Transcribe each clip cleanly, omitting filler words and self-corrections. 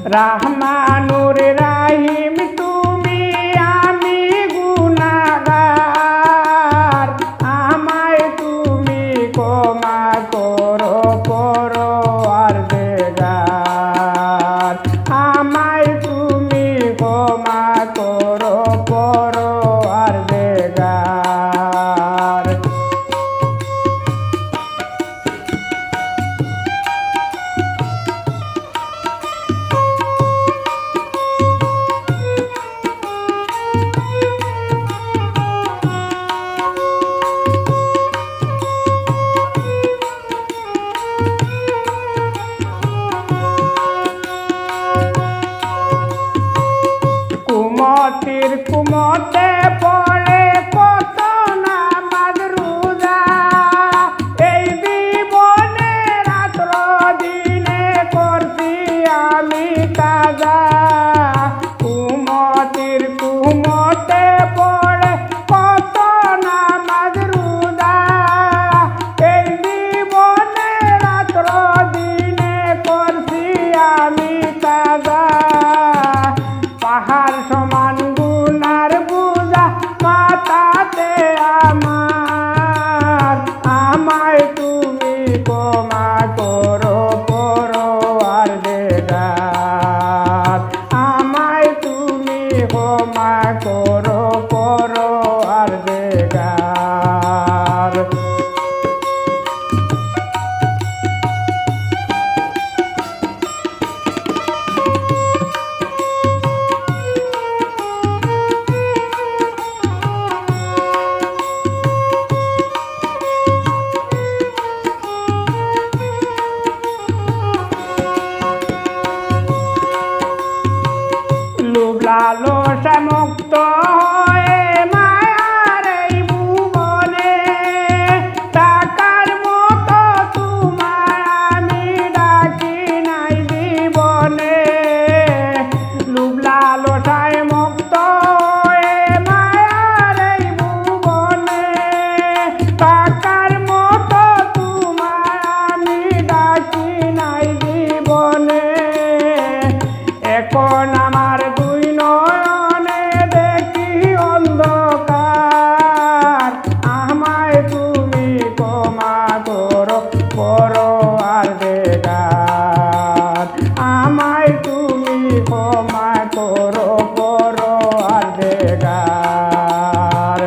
রহমানুর রাহিম তুমি আমি গুনাহগার, আমায় তুমি ক্ষমা করো পরওয়ারদিগার, আমায় তুমি ক্ষমা করো পরওয়ারদিগার। কুমতির কুমতে পড়ে কত নামাজ রোজা, এই জীবনে রাত্র দিনে করছি আমি কাজা। কুমতির কুমতে পড়ে কত নামাজ রোজা, এই জীবনে রাত্র দিনে করছি আমি কাজা। পাহাড় সমান গুনার বুঝা মাথাতে আমার, আমায় তুমি ক্ষমা করো পরওয়ারদিগার, আমায় তুমি ক্ষমা করো পরওয়ারদিগার। লোভ লালসা মুক্ত হয়ে মায়ার এই ভুবনে, টাকার মতো তোমায় আমি ডাকি নাই জীবনে। লোভ লালসায় মুক্ত হয়ে মায়ার এই ভুবনে, টাকার মতো তোমায় আমি ডাকি নাই জীবনে। এখন আমার দুই নয়নে দেখি অন্ধকার, আমায় তুমি ক্ষমা করো পরওয়ারদিগার, আমায় তুমি ক্ষমা করো পরওয়ারদিগার।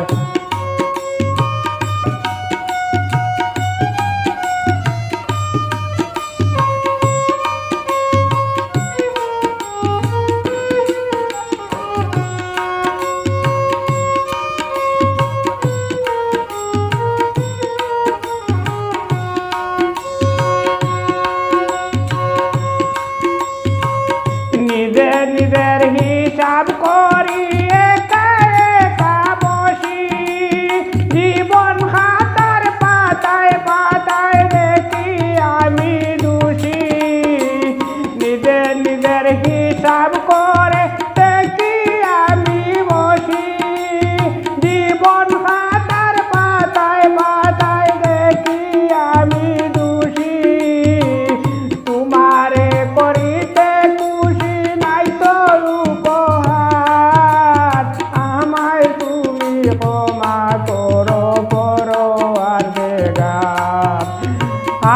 নিজের নিজের হিসাব করি একা একা বসি, জীবন খাতার পাতায় পাতায় দেখি আমি দোষী। নিজের নিজের হিসাব করে দেখি আমি বসি, জীবন খাতার পাতায় পাতায় দেখি আমি দোষী। তোমারে করিতে খুশি নাই তো উপহার, আমায় তুমি ক্ষমা করো পরওয়ারদিগার,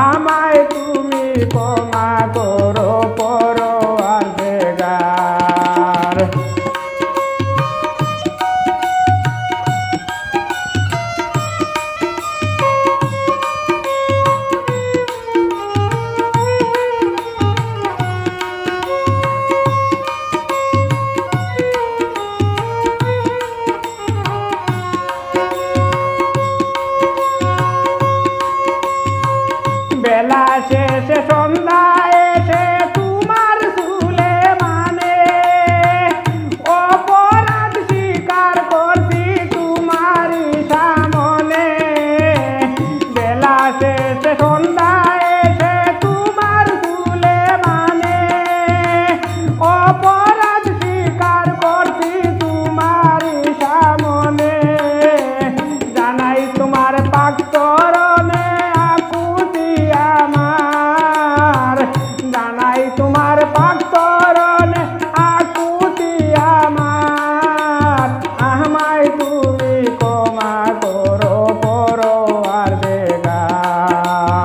আমায় তুমি ক্ষমা করো পরওয়ারদিগার।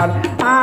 আমার